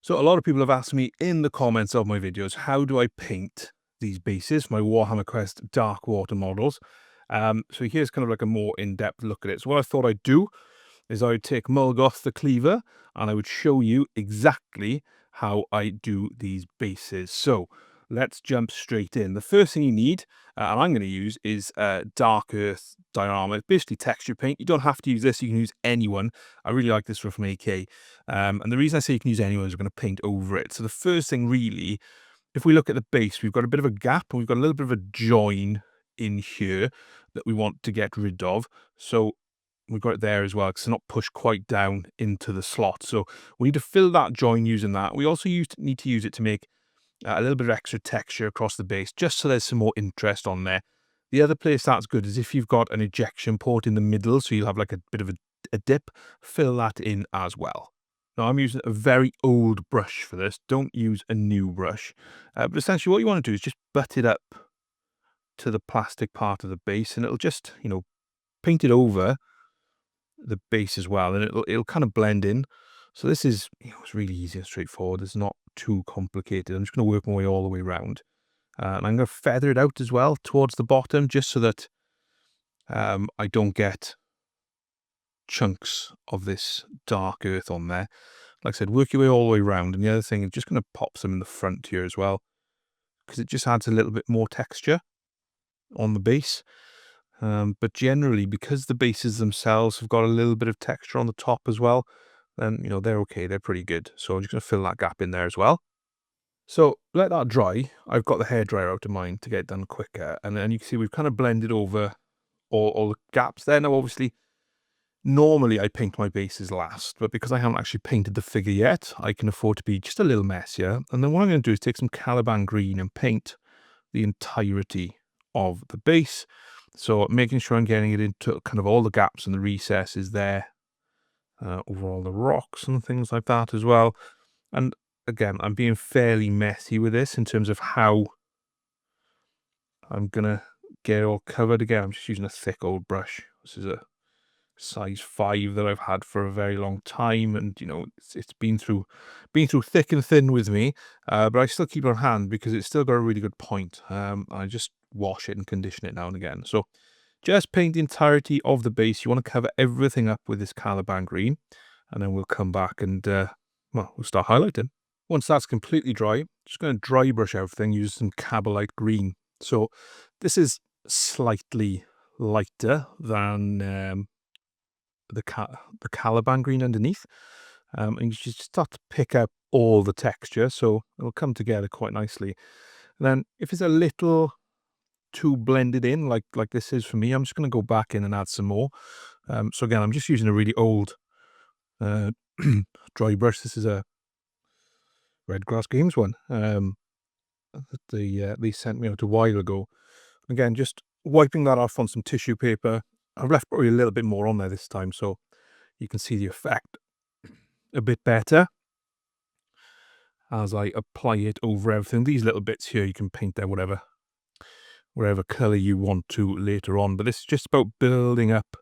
So a lot of people have asked me in the comments of my videos, how do I paint these bases, my Warhammer Quest Darkwater models? So here's kind of like a more in-depth look at it. So what I thought I'd do is I would take Mulgoth the Cleaver and I would show you exactly how I do these bases. So let's jump straight in. The first thing you need, and I'm going to use, is Dark Earth diorama. It's basically texture paint. You don't have to use this. You can use anyone. I really like this one from AK. And the reason I say you can use anyone is we're going to paint over it. So the first thing really, if we look at the base, we've got a bit of a gap and we've got a little bit of a join in here that we want to get rid of. So we've got it there as well because it's not pushed quite down into the slot. So we need to fill that join using that. We also need to use it to make a little bit of extra texture across the base, just so there's some more interest on there. The other place that's good is if you've got an ejection port in the middle, so you'll have like a bit of a dip, fill that in as well. Now I'm using a very old brush for this. Don't use a new brush. But essentially what you want to do is just butt it up to the plastic part of the base and it'll just, paint it over the base as well, and it'll kind of blend in. So this is, it's really easy and straightforward. It's not too complicated. I'm just going to work my way all the way around. And I'm going to feather it out as well towards the bottom, just so that I don't get chunks of this dark earth on there. Like I said, work your way all the way around. And the other thing is just going to pop some in the front here as well, because it just adds a little bit more texture on the base. But generally, because the bases themselves have got a little bit of texture on the top as well, then, they're okay. They're pretty good. So I'm just going to fill that gap in there as well. So let that dry. I've got the hairdryer out of mine to get it done quicker. And then you can see we've kind of blended over all the gaps there. Now, obviously, normally I paint my bases last, but because I haven't actually painted the figure yet, I can afford to be just a little messier. And then what I'm going to do is take some Caliban Green and paint the entirety of the base. So making sure I'm getting it into kind of all the gaps and the recesses there, over all the rocks and things like that as well. And again, I'm being fairly messy with this in terms of how I'm going to get it all covered. Again, I'm just using a thick old brush. This is a size 5 that I've had for a very long time. And, it's been through thick and thin with me, but I still keep it on hand because it's still got a really good point. I just wash it and condition it now and again. So just paint the entirety of the base. You want to cover everything up with this Caliban Green, and then we'll come back and, we'll start highlighting. Once that's completely dry, just going to dry brush everything using some Kabalite Green. So this is slightly lighter than the Caliban Green underneath. And you just start to pick up all the texture, so it'll come together quite nicely. And then if it's a little too blended in, like this is for me, I'm just going to go back in and add some more. So again, I'm just using a really old dry brush. This is a Red Grass Games one that they sent me out a while ago. Again, just wiping that off on some tissue paper. I've left probably a little bit more on there this time, so you can see the effect a bit better as I apply it over everything. These little bits here, you can paint there whatever colour you want to later on, but this is just about building up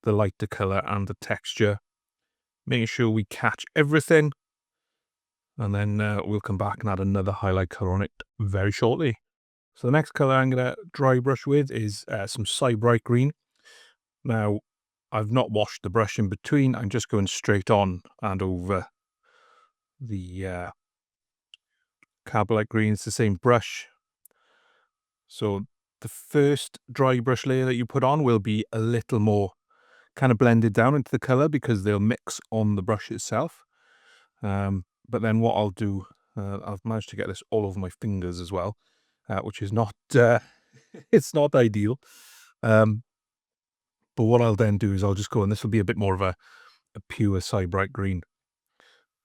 the lighter colour and the texture, making sure we catch everything, and then we'll come back and add another highlight colour on it very shortly. So the next colour I'm going to dry brush with is some Sybarite Green. Now, I've not washed the brush in between. I'm just going straight on and over the Kabalite Green. It's the same brush. So the first dry brush layer that you put on will be a little more kind of blended down into the colour because they'll mix on the brush itself. But then what I'll do, I've managed to get this all over my fingers as well, which is not, it's not ideal. But what I'll then do is I'll just go, and this will be a bit more of a pure Sybarite Green.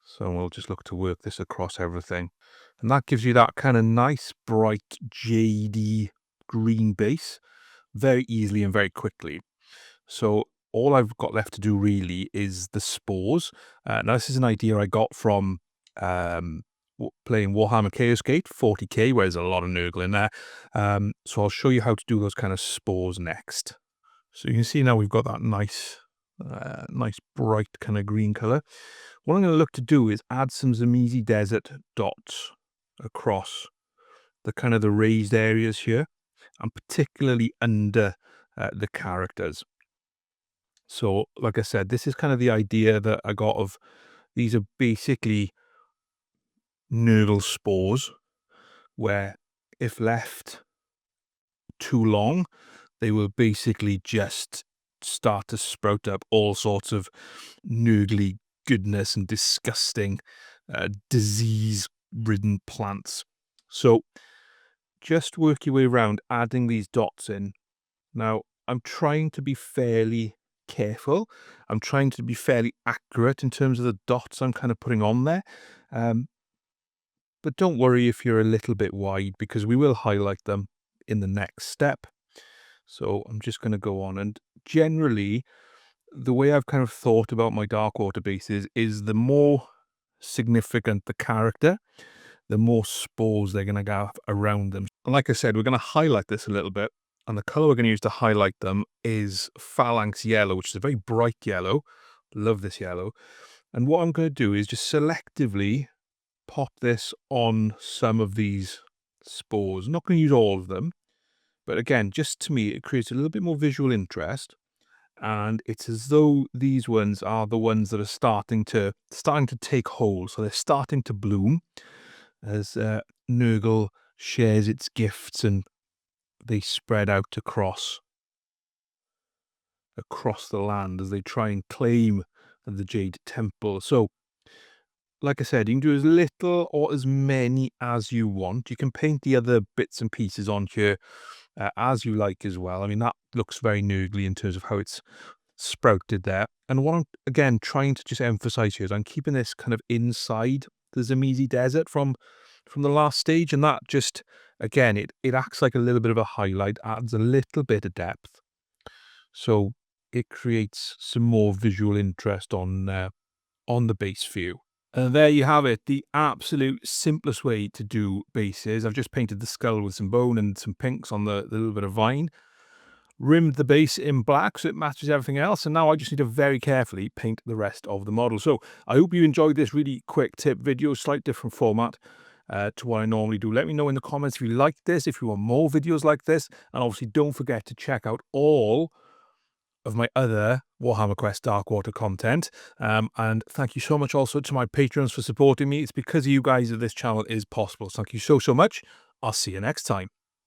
So we'll just look to work this across everything. And that gives you that kind of nice, bright, jadey green base very easily and very quickly. So all I've got left to do really is the spores. Now this is an idea I got from playing Warhammer Chaos Gate 40k, where there's a lot of Nurgle in there. So I'll show you how to do those kind of spores next. So you can see now we've got that nice Nice bright kind of green color. What I'm going to look to do is add some Zamesi Desert dots across the kind of the raised areas here, and particularly under the characters. So, like I said, this is kind of the idea that I got of these are basically Nurgle spores, where if left too long, they will basically just start to sprout up all sorts of Nurgly goodness and disgusting, disease-ridden plants. So just work your way around adding these dots in. Now, I'm trying to be fairly careful. I'm trying to be fairly accurate in terms of the dots I'm kind of putting on there. But don't worry if you're a little bit wide, because we will highlight them in the next step. So I'm just going to go on, and generally the way I've kind of thought about my Darkwater bases is the more significant the character, the more spores they're going to have around them. And like I said, we're going to highlight this a little bit, and the color we're going to use to highlight them is Phalanx Yellow, which is a very bright yellow. Love this yellow. And what I'm going to do is just selectively pop this on some of these spores. I'm not going to use all of them, but again, just to me, it creates a little bit more visual interest. And it's as though these ones are the ones that are starting to take hold. So they're starting to bloom as Nurgle shares its gifts, and they spread out across the land as they try and claim the Jade Temple. So, like I said, you can do as little or as many as you want. You can paint the other bits and pieces on here as you like as well. I mean, that looks very Nurgly in terms of how it's sprouted there. And what I'm, again, trying to just emphasize here is I'm keeping this kind of inside the Zamesi Desert from the last stage. And that just, again, it acts like a little bit of a highlight, adds a little bit of depth. So it creates some more visual interest on the base view. And there you have it, the absolute simplest way to do bases. I've just painted the skull with some bone and some pinks on the little bit of vine. Rimmed the base in black so it matches everything else, and now I just need to very carefully paint the rest of the model. So I hope you enjoyed this really quick tip video, slight different format to what I normally do. Let me know in the comments if you like this, if you want more videos like this, and obviously don't forget to check out all of my other Warhammer Quest Darkwater content. And thank you so much also to my patrons for supporting me. It's because of you guys that this channel is possible. So thank you so much. I'll see you next time.